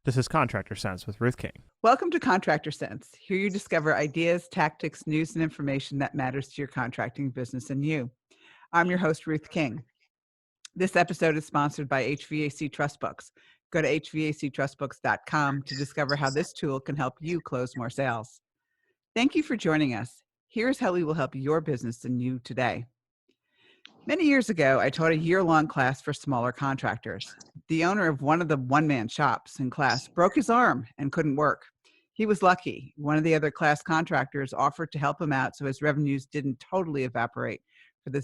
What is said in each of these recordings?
This is Contractor Cents with Ruth King. Welcome to Contractor Cents. Here you discover ideas, tactics, news, and information that matters to your contracting business and you. I'm your host, Ruth King. This episode is sponsored by HVAC Trust Books. Go to hvactrustbooks.com to discover how this tool can help you close more sales. Thank you for joining us. Here's how we will help your business and you today. Many years ago, I taught a year-long class for smaller contractors. The owner of one of the one-man shops in class broke his arm and couldn't work. He was lucky. One of the other class contractors offered to help him out so his revenues didn't totally evaporate for the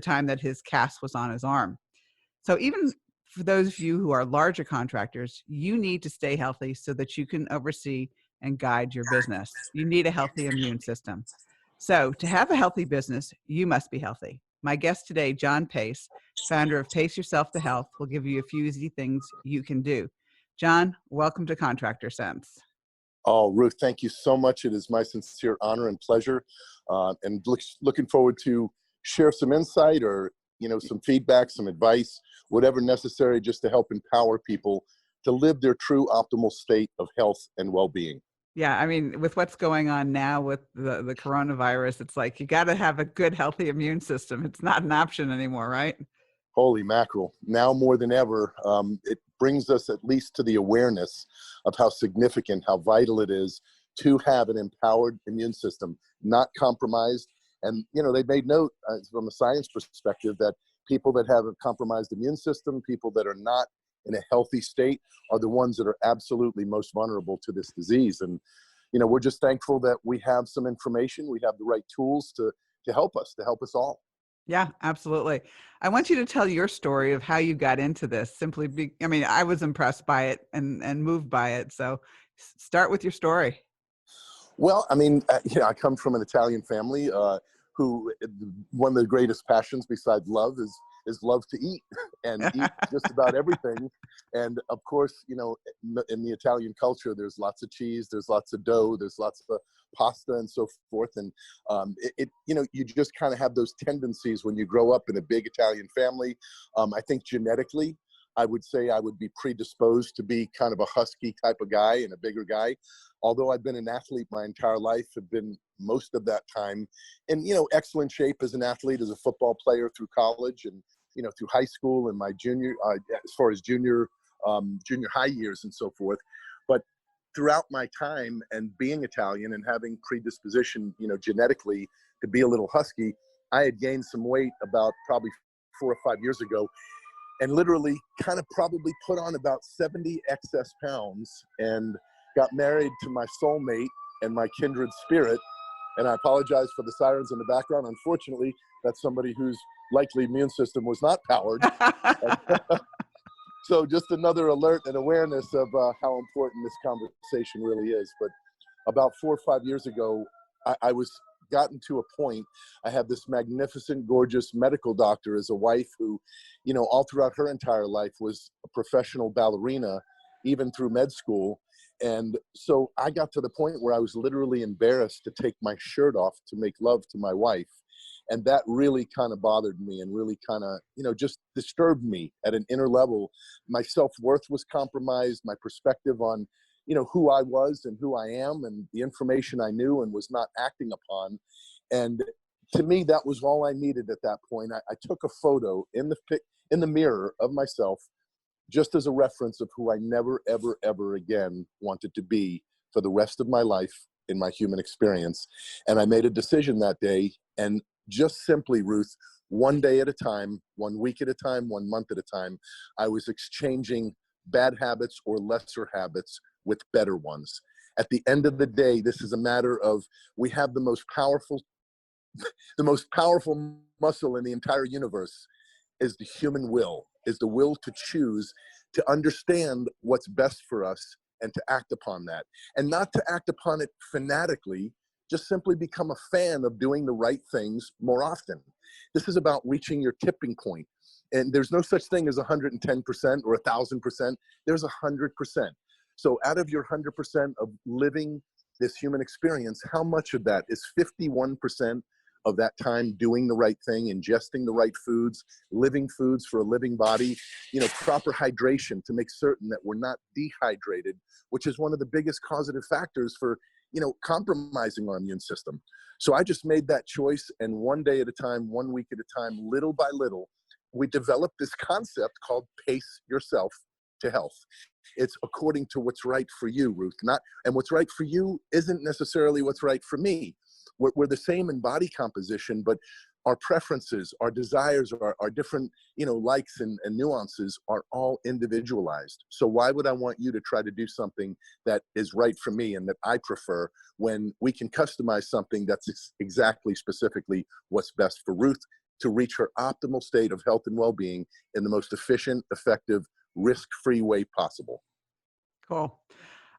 time that his cast was on his arm. So even for those of you who are larger contractors, you need to stay healthy so that you can oversee and guide your business. You need a healthy immune system. So to have a healthy business, you must be healthy. My guest today, John Pace, founder of Pace Yourself to Health, will give you a few easy things you can do. John, welcome to Contractor Sense. Oh, Ruth, thank you so much. It is my sincere honor and pleasure, and looking forward to share some insight or some feedback, some advice, whatever necessary, just to help empower people to live their true optimal state of health and well-being. Yeah, I mean, with what's going on now with the coronavirus, it's like you got to have a good, healthy immune system. It's not an option anymore, right? Holy mackerel. Now more than ever, it brings us at least to the awareness of how significant, how vital it is to have an empowered immune system, not compromised. And, they made note from a science perspective that people that have a compromised immune system, people that are not in a healthy state, are the ones that are absolutely most vulnerable to this disease. And, we're just thankful that we have some information, we have the right tools to help us all. Yeah, absolutely. I want you to tell your story of how you got into this. I was impressed by it and moved by it. So start with your story. Well, I come from an Italian family who one of the greatest passions besides love is love to eat and eat just about everything. And of course, in the Italian culture, there's lots of cheese, there's lots of dough, there's lots of pasta and so forth. And you just kind of have those tendencies when you grow up in a big Italian family. I think genetically, I would say I would be predisposed to be kind of a husky type of guy and a bigger guy. Although I've been an athlete my entire life, have been most of that time in, excellent shape as an athlete, as a football player through college and, through high school and my junior high years and so forth. But throughout my time and being Italian and having predisposition, genetically to be a little husky, I had gained some weight about probably 4 or 5 years ago and literally kind of probably put on about 70 excess pounds and got married to my soulmate and my kindred spirit. And I apologize for the sirens in the background. Unfortunately, that's somebody whose likely immune system was not powered. So just another alert and awareness of how important this conversation really is. But about 4 or 5 years ago, I was gotten to a point. I have this magnificent, gorgeous medical doctor as a wife who, all throughout her entire life was a professional ballerina, even through med school. And so I got to the point where I was literally embarrassed to take my shirt off to make love to my wife. And that really kind of bothered me and really kind of, just disturbed me at an inner level. My self-worth was compromised, my perspective on, who I was and who I am and the information I knew and was not acting upon. And to me, that was all I needed at that point. I took a photo in the mirror of myself just as a reference of who I never, ever, ever again wanted to be for the rest of my life in my human experience. And I made a decision that day, and just simply, Ruth, one day at a time, 1 week at a time, 1 month at a time, I was exchanging bad habits or lesser habits with better ones. At the end of the day, this is a matter of, we have the most powerful muscle in the entire universe is the human will, is the will to choose, to understand what's best for us and to act upon that. And not to act upon it fanatically, just simply become a fan of doing the right things more often. This is about reaching your tipping point. And there's no such thing as 110% or 1,000%. There's 100%. So out of your 100% of living this human experience, how much of that is 51% of that time doing the right thing, ingesting the right foods, living foods for a living body, proper hydration to make certain that we're not dehydrated, which is one of the biggest causative factors for, compromising our immune system. So I just made that choice, and one day at a time, 1 week at a time, little by little, we developed this concept called Pace Yourself to Health. It's according to what's right for you, Ruth, and what's right for you isn't necessarily what's right for me. We're the same in body composition, but our preferences, our desires, our different, likes and nuances are all individualized. So why would I want you to try to do something that is right for me and that I prefer when we can customize something that's exactly specifically what's best for Ruth to reach her optimal state of health and well-being in the most efficient, effective, risk-free way possible. Cool.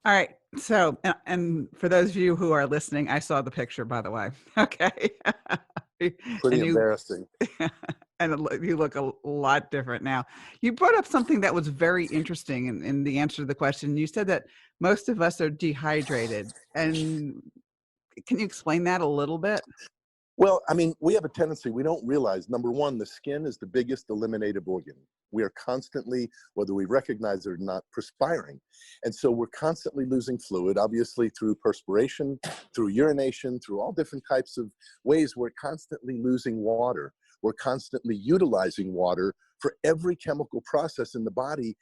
All right. So, and for those of you who are listening, I saw the picture, by the way. Okay. Pretty embarrassing. And you look a lot different now. You brought up something that was very interesting in the answer to the question. You said that most of us are dehydrated. And can you explain that a little bit? Well, we have a tendency, we don't realize, number one, the skin is the biggest eliminative organ. We are constantly, whether we recognize it or not, perspiring. And so we're constantly losing fluid, obviously through perspiration, through urination, through all different types of ways. We're constantly losing water. We're constantly utilizing water for every chemical process in the body.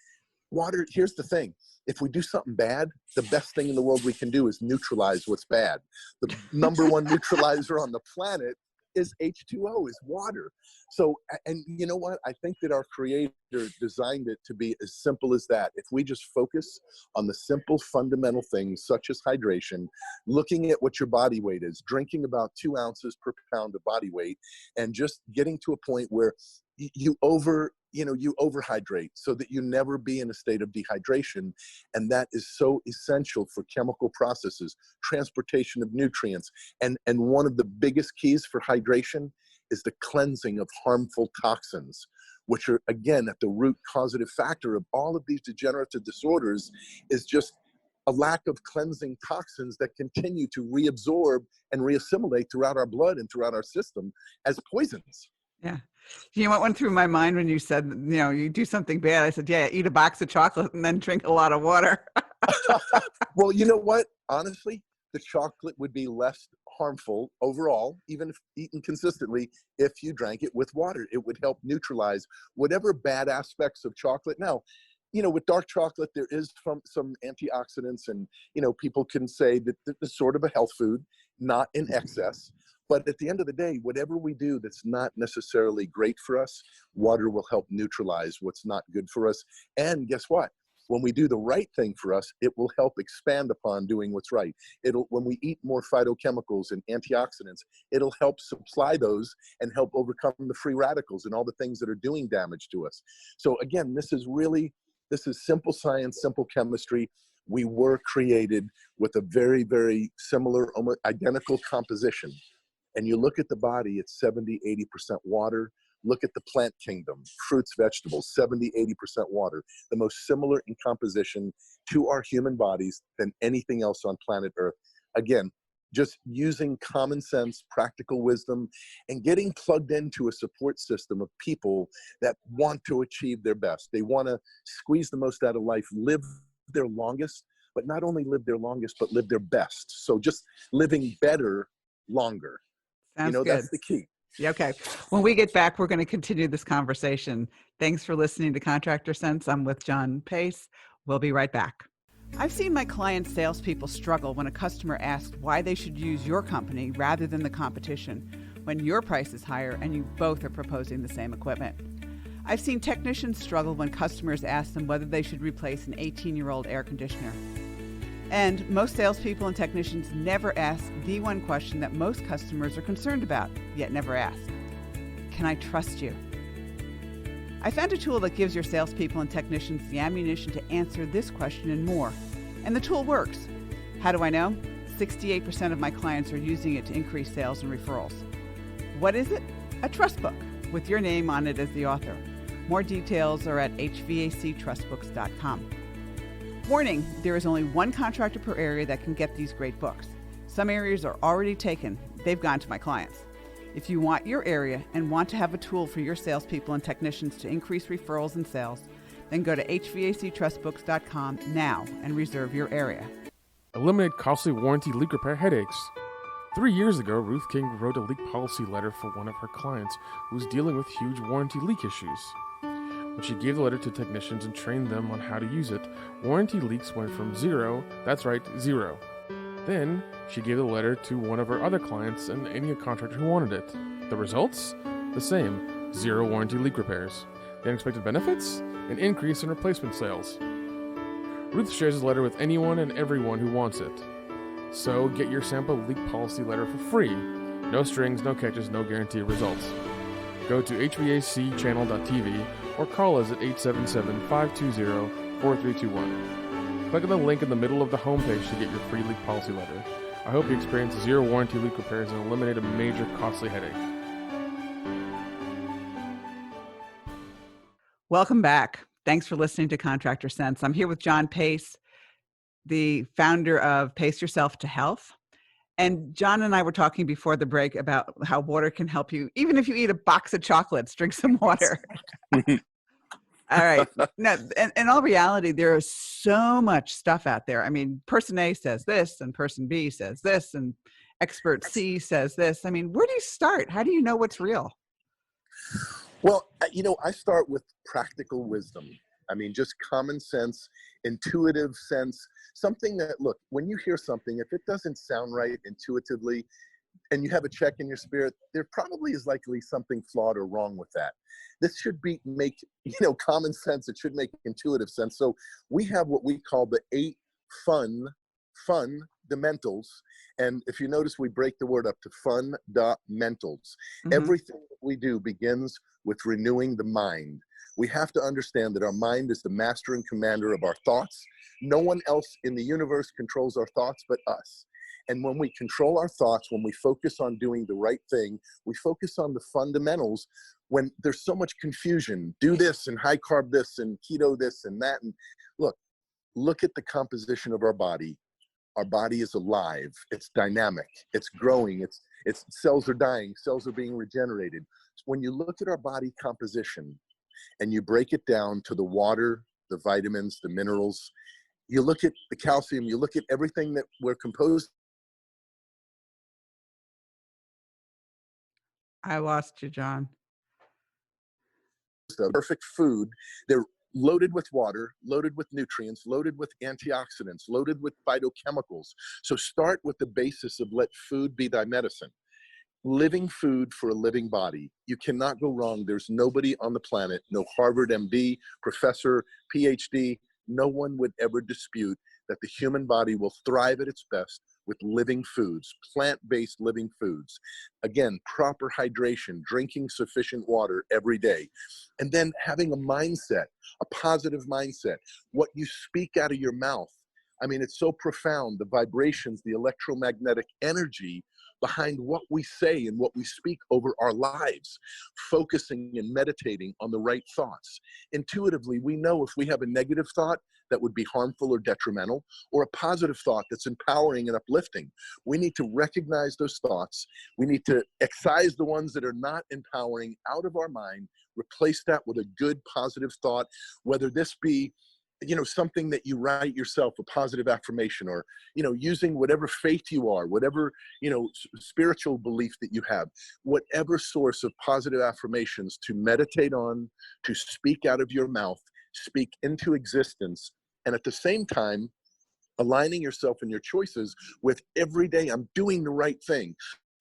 Water, here's the thing. If we do something bad, the best thing in the world we can do is neutralize what's bad. The number one neutralizer on the planet is H2O, is water. So, and you know what? I think that our creator designed it to be as simple as that. If we just focus on the simple fundamental things such as hydration, looking at what your body weight is, drinking about 2 ounces per pound of body weight, and just getting to a point where you overhydrate so that you never be in a state of dehydration. And that is so essential for chemical processes, transportation of nutrients. And one of the biggest keys for hydration is the cleansing of harmful toxins, which are, again, at the root causative factor of all of these degenerative disorders, is just a lack of cleansing toxins that continue to reabsorb and reassimilate throughout our blood and throughout our system as poisons. Yeah. You know what went through my mind when you said, you do something bad? I said, yeah, eat a box of chocolate and then drink a lot of water. Well, you know what? Honestly, the chocolate would be less harmful overall, even if eaten consistently, if you drank it with water. It would help neutralize whatever bad aspects of chocolate. Now, with dark chocolate, there is some antioxidants, and, people can say that it's sort of a health food, not in excess. But at the end of the day, whatever we do that's not necessarily great for us, water will help neutralize what's not good for us. And guess what? When we do the right thing for us, it will help expand upon doing what's right. When we eat more phytochemicals and antioxidants, it'll help supply those and help overcome the free radicals and all the things that are doing damage to us. So again, this is simple science, simple chemistry. We were created with a very, very similar, almost identical composition. And you look at the body, it's 70, 80% water. Look at the plant kingdom, fruits, vegetables, 70, 80% water. The most similar in composition to our human bodies than anything else on planet Earth. Again, just using common sense, practical wisdom, and getting plugged into a support system of people that want to achieve their best. They want to squeeze the most out of life, live their longest, but not only live their longest, but live their best. So just living better, longer. Sounds good. That's the key. Yeah, okay. When we get back, we're going to continue this conversation. Thanks for listening to Contractor Cents. I'm with John Pace. We'll be right back. I've seen my clients' salespeople struggle when a customer asks why they should use your company rather than the competition when your price is higher and you both are proposing the same equipment. I've seen technicians struggle when customers ask them whether they should replace an 18-year-old air conditioner. And most salespeople and technicians never ask the one question that most customers are concerned about, yet never ask. Can I trust you? I found a tool that gives your salespeople and technicians the ammunition to answer this question and more. And the tool works. How do I know? 68% of my clients are using it to increase sales and referrals. What is it? A trust book with your name on it as the author. More details are at hvactrustbooks.com. Warning, there is only one contractor per area that can get these great books. Some areas are already taken. They've gone to my clients. If you want your area and want to have a tool for your salespeople and technicians to increase referrals and sales, then go to hvactrustbooks.com now and reserve your area. Eliminate costly warranty leak repair headaches. 3 years ago, Ruth King wrote a leak policy letter for one of her clients who was dealing with huge warranty leak issues. When she gave the letter to technicians and trained them on how to use it, warranty leaks went from zero, that's right, zero. Then, she gave the letter to one of her other clients and any contractor who wanted it. The results? The same, zero warranty leak repairs. The unexpected benefits? An increase in replacement sales. Ruth shares the letter with anyone and everyone who wants it. So, get your sample leak policy letter for free. No strings, no catches, no guaranteed results. Go to hvacchannel.tv or call us at 877-520-4321. Click on the link in the middle of the homepage to get your free leak policy letter. I hope you experience zero warranty leak repairs and eliminate a major costly headache. Welcome back. Thanks for listening to Contractor Cents. I'm here with John Pace, the founder of Pace Yourself to Health. And John and I were talking before the break about how water can help you. Even if you eat a box of chocolates, drink some water. All right. Now, in all reality, there is so much stuff out there. I mean, person A says this and person B says this and expert C says this. I mean, where do you start? How do you know what's real? Well, I start with practical wisdom. I mean, just common sense, intuitive sense, something that, look, when you hear something, if it doesn't sound right intuitively and you have a check in your spirit, there probably is likely something flawed or wrong with that. This should make common sense. It should make intuitive sense. So we have what we call the 8 fundamentals. And if you notice, we break the word up to fundamentals. Mm-hmm. Everything that we do begins with renewing the mind. We have to understand that our mind is the master and commander of our thoughts. No one else in the universe controls our thoughts but us. And when we control our thoughts, when we focus on doing the right thing, we focus on the fundamentals. When there's so much confusion, do this and high carb this and keto this and that. And look at the composition of our body. Our body is alive. It's dynamic. It's growing. Its cells are dying. Cells are being regenerated. When you look at our body composition and you break it down to the water, the vitamins, the minerals, you look at the calcium, you look at everything that we're composed. I lost you, John. The perfect food. They're loaded with water, loaded with nutrients, loaded with antioxidants, loaded with phytochemicals. So start with the basis of let food be thy medicine. Living food for a living body. You cannot go wrong. There's nobody on the planet, no Harvard MD, professor, PhD, no one would ever dispute that the human body will thrive at its best with living foods, plant-based living foods. Again, proper hydration, drinking sufficient water every day. And then having a mindset, a positive mindset. What you speak out of your mouth. I mean, it's so profound, the vibrations, the electromagnetic energy behind what we say and what we speak over our lives, focusing and meditating on the right thoughts. Intuitively, we know if we have a negative thought that would be harmful or detrimental, or a positive thought that's empowering and uplifting. We need to recognize those thoughts. We need to excise the ones that are not empowering out of our mind, replace that with a good positive thought, whether this be something that you write yourself, a positive affirmation, or, using whatever faith you are, whatever, spiritual belief that you have, whatever source of positive affirmations to meditate on, to speak out of your mouth, speak into existence. And at the same time, aligning yourself and your choices with every day, I'm doing the right thing.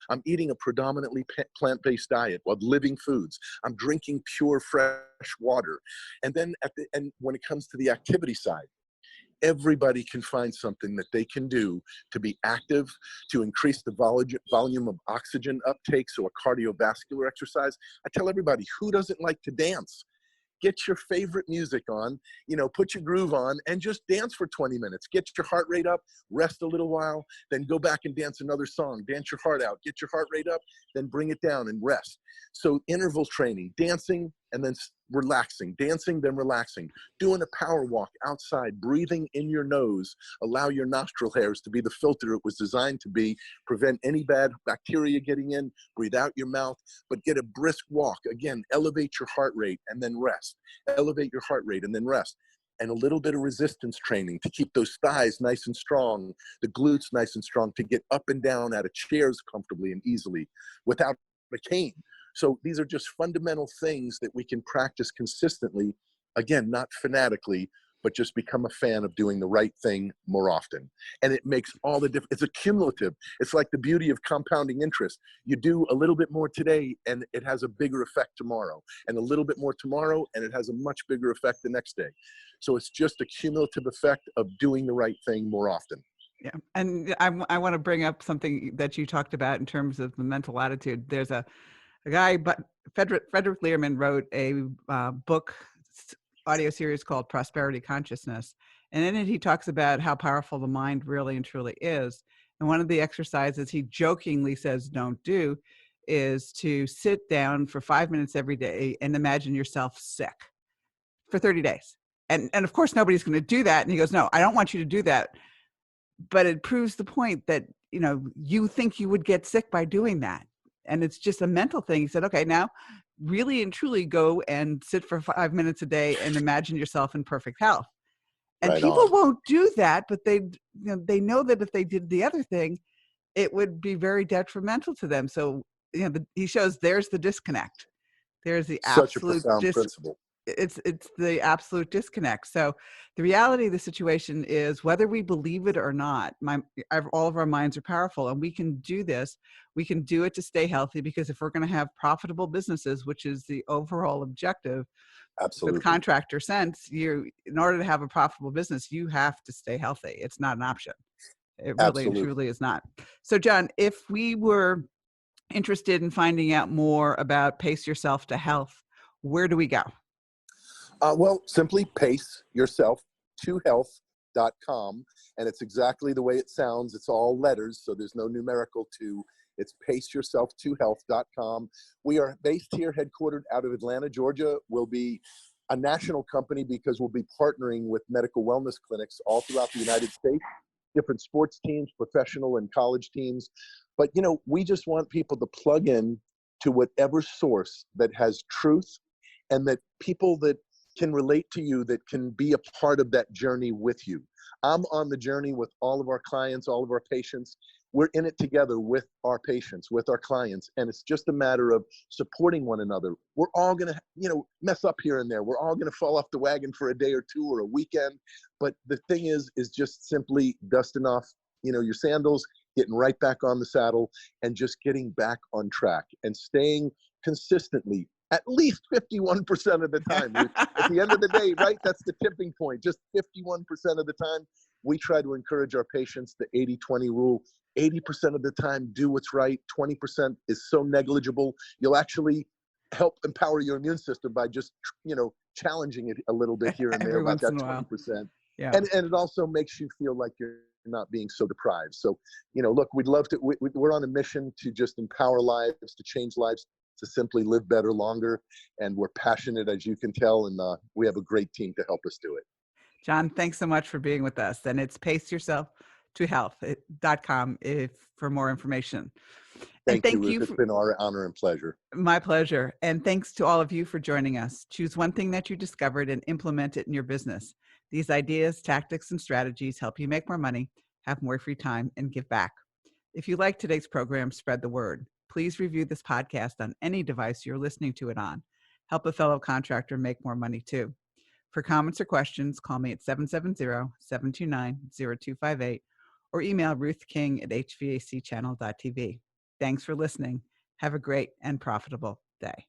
I'm eating a predominantly plant-based diet of living foods. I'm drinking pure, fresh water. And then when it comes to the activity side, everybody can find something that they can do to be active, to increase the volume of oxygen uptake, so a cardiovascular exercise. I tell everybody, who doesn't like to dance? Get your favorite music on, put your groove on and just dance for 20 minutes. Get your heart rate up, rest a little while, then go back and dance another song. Dance your heart out, get your heart rate up, then bring it down and rest. So interval training, dancing, and then relaxing, dancing, then relaxing, doing a power walk outside, breathing in your nose, allow your nostril hairs to be the filter it was designed to be, prevent any bad bacteria getting in, breathe out your mouth, but get a brisk walk. Again, elevate your heart rate and then rest. Elevate your heart rate and then rest. And a little bit of resistance training to keep those thighs nice and strong, the glutes nice and strong, to get up and down out of chairs comfortably and easily without a cane. So these are just fundamental things that we can practice consistently. Again, not fanatically, but just become a fan of doing the right thing more often. And it makes all the difference. It's a cumulative. It's like the beauty of compounding interest. You do a little bit more today and it has a bigger effect tomorrow, and a little bit more tomorrow and it has a much bigger effect the next day. So it's just a cumulative effect of doing the right thing more often. Yeah. And I want to bring up something that you talked about in terms of the mental attitude. There's a guy, but Frederick Learman wrote a book, audio series called Prosperity Consciousness. And in it, he talks about how powerful the mind really and truly is. And one of the exercises he jokingly says don't do is to sit down for 5 minutes every day and imagine yourself sick for 30 days. And of course, nobody's going to do that. And he goes, no, I don't want you to do that. But it proves the point that, you think you would get sick by doing that. And it's just a mental thing. He said, okay, now really and truly go and sit for 5 minutes a day and imagine yourself in perfect health. And Right people on. won't do that, but they know that if they did the other thing, it would be very detrimental to them. So, he shows there's the disconnect. There's the Such a absolute profound principle. It's the absolute disconnect. So the reality of the situation is, whether we believe it or not, all of our minds are powerful, and we can do this. We can do it to stay healthy, because if we're going to have profitable businesses, which is the overall objective Absolutely. with Contractor Cents, in order to have a profitable business, you have to stay healthy. It's not an option. It really and Absolutely. truly is not. So John, if we were interested in finding out more about Pace Yourself to Health, where do we go? Well, simply pace yourself to health.com. And it's exactly the way it sounds. It's all letters, so there's no numerical 2. It's paceyourself2health.com. We are based here, headquartered out of Atlanta, Georgia. We'll be a national company because we'll be partnering with medical wellness clinics all throughout the United States, different sports teams, professional and college teams. But, we just want people to plug in to whatever source that has truth, and that people that can relate to you, that can be a part of that journey with you. I'm on the journey with all of our clients, all of our patients. We're in it together with our patients, with our clients. And it's just a matter of supporting one another. We're all going to, mess up here and there. We're all going to fall off the wagon for a day or two or a weekend. But the thing is just simply dusting off, your sandals, getting right back on the saddle, and just getting back on track and staying consistently at least 51% of the time. At the end of the day, right? That's the tipping point. Just 51% of the time, we try to encourage our patients the 80-20 rule. 80% of the time, do what's right. 20% is so negligible. You'll actually help empower your immune system by just, challenging it a little bit here and there about that 20%. Yeah. And it also makes you feel like you're not being so deprived. So, look, we'd love to, we're on a mission to just empower lives, to change lives, to simply live better longer. And we're passionate, as you can tell, and we have a great team to help us do it. John, thanks so much for being with us. And it's paceyourself2health.com for more information. Thank you, Ruth. It's been our honor and pleasure. My pleasure. And thanks to all of you for joining us. Choose one thing that you discovered and implement it in your business. These ideas, tactics, and strategies help you make more money, have more free time, and give back. If you like today's program, spread the word. Please review this podcast on any device you're listening to it on. Help a fellow contractor make more money too. For comments or questions, call me at 770-729-0258 or email Ruth King at hvacchannel.tv. Thanks for listening. Have a great and profitable day.